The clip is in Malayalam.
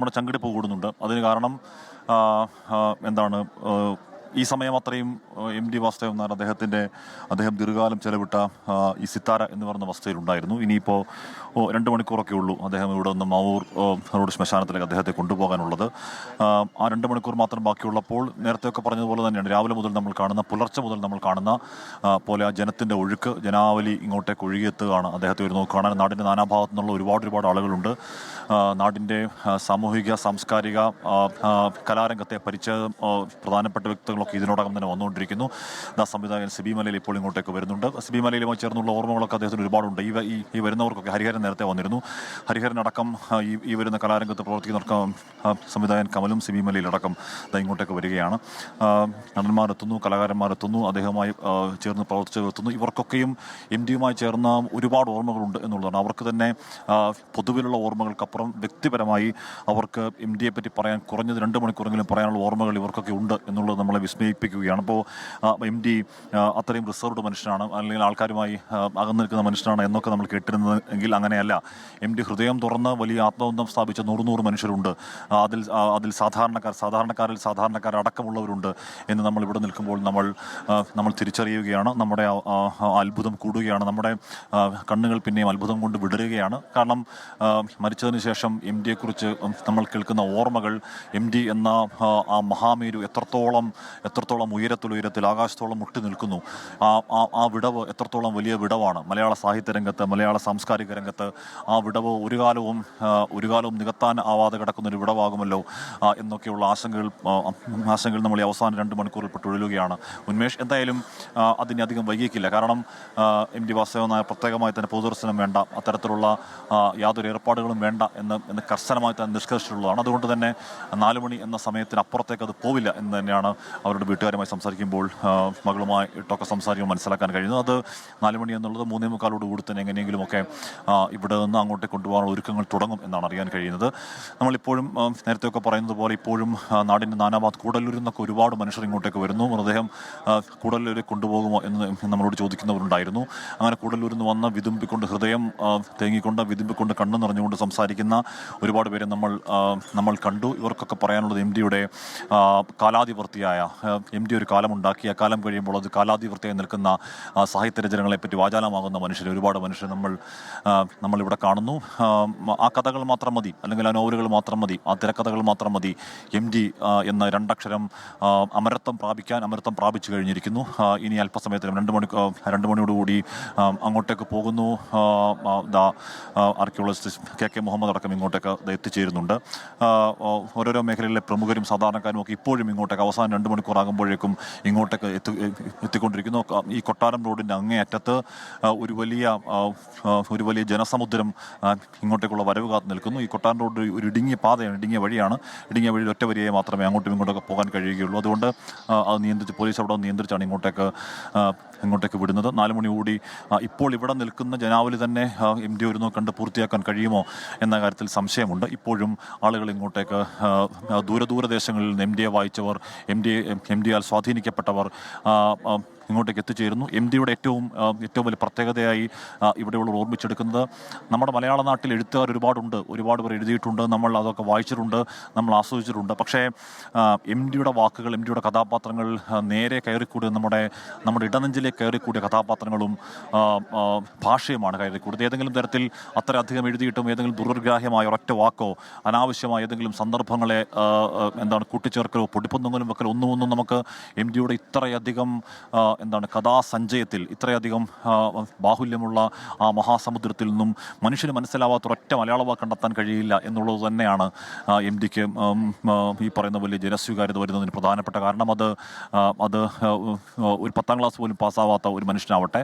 നമ്മുടെ ചങ്കിടിപ്പ് കൂടുന്നുണ്ട്. അതിന് കാരണം എന്താണ് ഈ സമയം അത്രയും MD വാസുദേവൻ നായർ അദ്ദേഹം ദീർഘകാലം ചെലവിട്ട ഈ സിത്താര എന്ന് പറയുന്ന വസ്തുതയിലുണ്ടായിരുന്നു. ഇനിയിപ്പോൾ 2 മണിക്കൂറൊക്കെ ഉള്ളൂ അദ്ദേഹം ഇവിടെ നിന്ന് മാവൂർ റോഡ് ശ്മശാനത്തിലേക്ക് അദ്ദേഹത്തെ കൊണ്ടുപോകാനുള്ളത്. ആ 2 മണിക്കൂർ മാത്രം ബാക്കിയുള്ളപ്പോൾ നേരത്തെയൊക്കെ പറഞ്ഞതുപോലെ തന്നെയാണ് രാവിലെ മുതൽ നമ്മൾ കാണുന്ന, പുലർച്ചെ മുതൽ നമ്മൾ കാണുന്ന പോലെ ആ ജനത്തിൻ്റെ ഒഴുക്ക്, ജനാവലി ഇങ്ങോട്ടേക്ക് ഒഴുകിയെത്തുകയാണ്. അദ്ദേഹത്തെ ഒരു നോക്ക് കാണാൻ നാടിൻ്റെ നാനാഭാഗത്തു നിന്നുള്ള ഒരുപാട് ആളുകളുണ്ട്. നാടിൻ്റെ സാമൂഹിക സാംസ്കാരിക കലാരംഗത്തെ പരിചയം പ്രധാനപ്പെട്ട വ്യക്തികളൊക്കെ ഇതിനോടകം തന്നെ വന്നുകൊണ്ടിരിക്കുന്നു. സംവിധായകൻ സിബി മലയിൽ ഇപ്പോൾ ഇങ്ങോട്ടേക്ക് വരുന്നുണ്ട്. സിബി മലയിലുമായി ചേർന്നുള്ള ഓർമ്മകളൊക്കെ അദ്ദേഹത്തിന് ഒരുപാടുണ്ട്. ഈ വരുന്നവർക്കൊക്കെ ഹരിഹരൻ നേരത്തെ വന്നിരുന്നു. ഹരിഹരനടക്കം ഈ വരുന്ന കലാരംഗത്ത് പ്രവർത്തിക്കുന്നവർക്ക് സംവിധായകൻ കമലും സിബി മലയിലടക്കം ഇങ്ങോട്ടേക്ക് വരികയാണ്. നടന്മാരെത്തുന്നു, കലാകാരന്മാരെത്തുന്നു, അദ്ദേഹവുമായി ചേർന്ന് പ്രവർത്തിച്ചവരെത്തുന്നു. ഇവർക്കൊക്കെയും MDയുമായി ചേർന്ന ഒരുപാട് ഓർമ്മകളുണ്ട് എന്നുള്ളതാണ്. അവർക്ക് തന്നെ പൊതുവിലുള്ള ഓർമ്മകൾക്കപ്പുറം വ്യക്തിപരമായി അവർക്ക് MDയെ പറ്റി പറയാൻ കുറഞ്ഞത് 2 മണിക്കൂറെങ്കിലും പറയാനുള്ള ഓർമ്മകൾ ഇവർക്കൊക്കെ ഉണ്ട് എന്നുള്ളത് നമ്മളെ വിസ്മയിപ്പിക്കുകയാണ്. അപ്പോൾ MD അത്രയും റിസർവ്ഡ് മനുഷ്യനാണ്, അല്ലെങ്കിൽ ആൾക്കാരുമായി അകന്നു നിൽക്കുന്ന മനുഷ്യനാണ് എന്നൊക്കെ നമ്മൾ കേട്ടിരുന്നതെങ്കിൽ അങ്ങനെയല്ല. MD ഹൃദയം തുറന്ന് വലിയ ആത്മബന്ധം സ്ഥാപിച്ച 100 മനുഷ്യരുണ്ട്. അതിൽ സാധാരണക്കാരടക്കമുള്ളവരുണ്ട് എന്ന് നമ്മൾ ഇവിടെ നിൽക്കുമ്പോൾ നമ്മൾ തിരിച്ചറിയുകയാണ്. നമ്മുടെ അത്ഭുതം കൂടുകയാണ്. നമ്മുടെ കണ്ണുകൾ പിന്നെയും അത്ഭുതം കൊണ്ട് വിടരുകയാണ്. കാരണം മരിച്ചതിന് ശേഷം MDയെക്കുറിച്ച് നമ്മൾ കേൾക്കുന്ന ഓർമ്മകൾ, MD എന്ന ആ മഹാമേരു എത്രത്തോളം ഉയരത്തിൽ ആകാശത്തോളം മുട്ടി നിൽക്കുന്നു. ആ വിടവ് എത്രത്തോളം വലിയ വിടവാണ് മലയാള സാഹിത്യ രംഗത്ത്, മലയാള സാംസ്കാരിക രംഗത്ത്. ആ വിടവ് ഒരു കാലവും നികത്താൻ ആവാതെ കിടക്കുന്നൊരു വിടവാകുമല്ലോ എന്നൊക്കെയുള്ള ആശങ്കകൾ നമ്മൾ ഈ അവസാന 2 മണിക്കൂറിൽ പെട്ടുഴലുകയാണ്. ഉന്മേഷ്, എന്തായാലും അതിനെ അധികം വൈകിക്കില്ല. കാരണം MD വാസുദേവൻ നായർ പ്രത്യേകമായി തന്നെ പൊതുദർശനം വേണ്ട, അത്തരത്തിലുള്ള യാതൊരു ഏർപ്പാടുകളും വേണ്ട എന്ന് കർശനമായി തന്നെ നിഷ്കർഷിച്ചിട്ടുള്ളതാണ്. അതുകൊണ്ട് തന്നെ 4 മണി എന്ന സമയത്തിനപ്പുറത്തേക്ക് അത് പോവില്ല എന്ന് തന്നെയാണ് അവരുടെ വീട്ടുകാരുമായി സംസാരിക്കുമ്പോൾ, മകളുമായിട്ടൊക്കെ സംസാരിക്കുമ്പോൾ മനസ്സിലാക്കാൻ കഴിയുന്നത്. അത് 4 മണി എന്നുള്ളത് 3:45 കൂടി തന്നെ എങ്ങനെയെങ്കിലുമൊക്കെ ഇവിടെ നിന്ന് അങ്ങോട്ടേക്ക് കൊണ്ടുപോകാനുള്ള ഒരുക്കങ്ങൾ തുടങ്ങും എന്നാണ് അറിയാൻ കഴിയുന്നത്. നമ്മളിപ്പോഴും നേരത്തെയൊക്കെ പറയുന്നത് പോലെ ഇപ്പോഴും നാടിൻ്റെ നാനാഭാഗത്ത് കൂടല്ലൂരിൽ നിന്നൊക്കെ ഒരുപാട് മനുഷ്യർ ഇങ്ങോട്ടേക്ക് വരുന്നു. മൃതദേഹം കൂടല്ലൂരിൽ കൊണ്ടുപോകുമോ എന്ന് നമ്മളോട് ചോദിക്കുന്നവരുണ്ടായിരുന്നു. അങ്ങനെ കൂടല്ലൂരിൽ നിന്ന് വന്ന് ഹൃദയം തേങ്ങിക്കൊണ്ട് വിതുമ്പിക്കൊണ്ട് കണ്ണു നിറഞ്ഞുകൊണ്ട് സംസാരിക്കുന്ന ഒരുപാട് പേരെ നമ്മൾ കണ്ടു. ഇവർക്കൊക്കെ പറയാനുള്ളത് MDയുടെ കാലാതിവർത്തിയായ MD ഒരു കാലമുണ്ടാക്കി, ആ കാലം കഴിയുമ്പോൾ അത് കാലാതിവർത്തിയായി നിൽക്കുന്ന സാഹിത്യരചനകളെപ്പറ്റി വാചാലമാകുന്ന ഒരുപാട് മനുഷ്യർ നമ്മളിവിടെ കാണുന്നു. ആ കഥകൾ മാത്രം മതി, അല്ലെങ്കിൽ ആ നോവലുകൾ മാത്രം മതി, ആ തിരക്കഥകൾ മാത്രം മതി MD എന്ന 2 അക്ഷരം അമരത്വം പ്രാപിച്ചു കഴിഞ്ഞിരിക്കുന്നു. ഇനി അല്പസമയത്തിലും 2 മണിയോടുകൂടി അങ്ങോട്ടേക്ക് പോകുന്നു. ആർക്കിയോളജിസ്റ്റ് KK മുഹമ്മദ് അടക്കം ഇങ്ങോട്ടേക്ക് എത്തിച്ചേരുന്നുണ്ട്. ഓരോരോ മേഖലയിലെ പ്രമുഖരും സാധാരണക്കാരും ഒക്കെ ഇപ്പോഴും ഇങ്ങോട്ടേക്ക് അവസാനം 2 മണിക്കൂറാകുമ്പോഴേക്കും ഇങ്ങോട്ടേക്ക് എത്തിക്കൊണ്ടിരിക്കുന്നു. ഈ കൊട്ടാരം റോഡിൻ്റെ അങ്ങേയറ്റത്ത് ഒരു വലിയ ജനസമുദ്രം ഇങ്ങോട്ടേക്കുള്ള വരവ് കാത്ത് നിൽക്കുന്നു. ഈ കൊട്ടാരം റോഡ് ഒരു ഇടുങ്ങിയ പാതയാണ്, ഇടുങ്ങിയ വഴിയിൽ ഒറ്റ വരിയെ മാത്രമേ അങ്ങോട്ടും ഇങ്ങോട്ടൊക്കെ പോകാൻ കഴിയുകയുള്ളൂ. അതുകൊണ്ട് അത് പോലീസ് അവിടെ നിയന്ത്രിച്ചാണ് ഇങ്ങോട്ടേക്ക് വിടുന്നത്. 4 മണി കൂടി ഇപ്പോൾ ഇവിടെ നിൽക്കുന്ന ജനാവലി തന്നെ MD ഒരു കണ്ട് പൂർത്തിയാക്കാൻ കഴിയുമോ എന്ന കാര്യത്തിൽ സംശയമുണ്ട്. ഇപ്പോഴും ആളുകൾ ഇങ്ങോട്ടേക്ക് ദൂരദേശങ്ങളിൽ നിന്ന് MDയെ വായിച്ചവർ, MDയാൽ സ്വാധീനിക്കപ്പെട്ടവർ ഇങ്ങോട്ടേക്ക് എത്തിച്ചേരുന്നു. MDയുടെ ഏറ്റവും വലിയ പ്രത്യേകതയായി ഇവിടെയുള്ള ഓർമ്മിച്ചെടുക്കുന്നത്, നമ്മുടെ മലയാള നാട്ടിൽ എഴുത്തുകാർ ഒരുപാട് പേർ എഴുതിയിട്ടുണ്ട്, നമ്മൾ അതൊക്കെ വായിച്ചിട്ടുണ്ട്, നമ്മൾ ആസ്വദിച്ചിട്ടുണ്ട്. പക്ഷേ MDയുടെ വാക്കുകൾ, MDയുടെ കഥാപാത്രങ്ങൾ നേരെ കയറിക്കൂടിയ നമ്മുടെ ഇടനെഞ്ചിലേക്ക് കയറിക്കൂടിയ കഥാപാത്രങ്ങളും ഭാഷയുമാണ് കയറിക്കൂടിയത്. ഏതെങ്കിലും തരത്തിൽ അത്രയധികം എഴുതിയിട്ടും ഏതെങ്കിലും ദുർഗ്രാഹ്യമായ ഒരൊറ്റ വാക്കോ അനാവശ്യമായ ഏതെങ്കിലും സന്ദർഭങ്ങളെ കൂട്ടിച്ചേർക്കലോ പൊടിപ്പുന്നെങ്കിലും വെക്കലോ ഒന്നും നമുക്ക് MDയുടെ ഇത്രയധികം കഥാസഞ്ചയത്തിൽ, ഇത്രയധികം ബാഹുല്യമുള്ള ആ മഹാസമുദ്രത്തിൽ നിന്നും മനുഷ്യന് മനസ്സിലാവാത്ത ഒരൊറ്റ മലയാള വാക്ക് കണ്ടെത്താൻ കഴിയില്ല എന്നുള്ളത് തന്നെയാണ് MDക്ക് ഈ പറയുന്ന വലിയ ജനസ്വീകാര്യത വരുന്നതിന് പ്രധാനപ്പെട്ട കാരണം. അത് ഒരു 10ാം ക്ലാസ് പോലും പാസ്സാവാത്ത ഒരു മനുഷ്യനാവട്ടെ.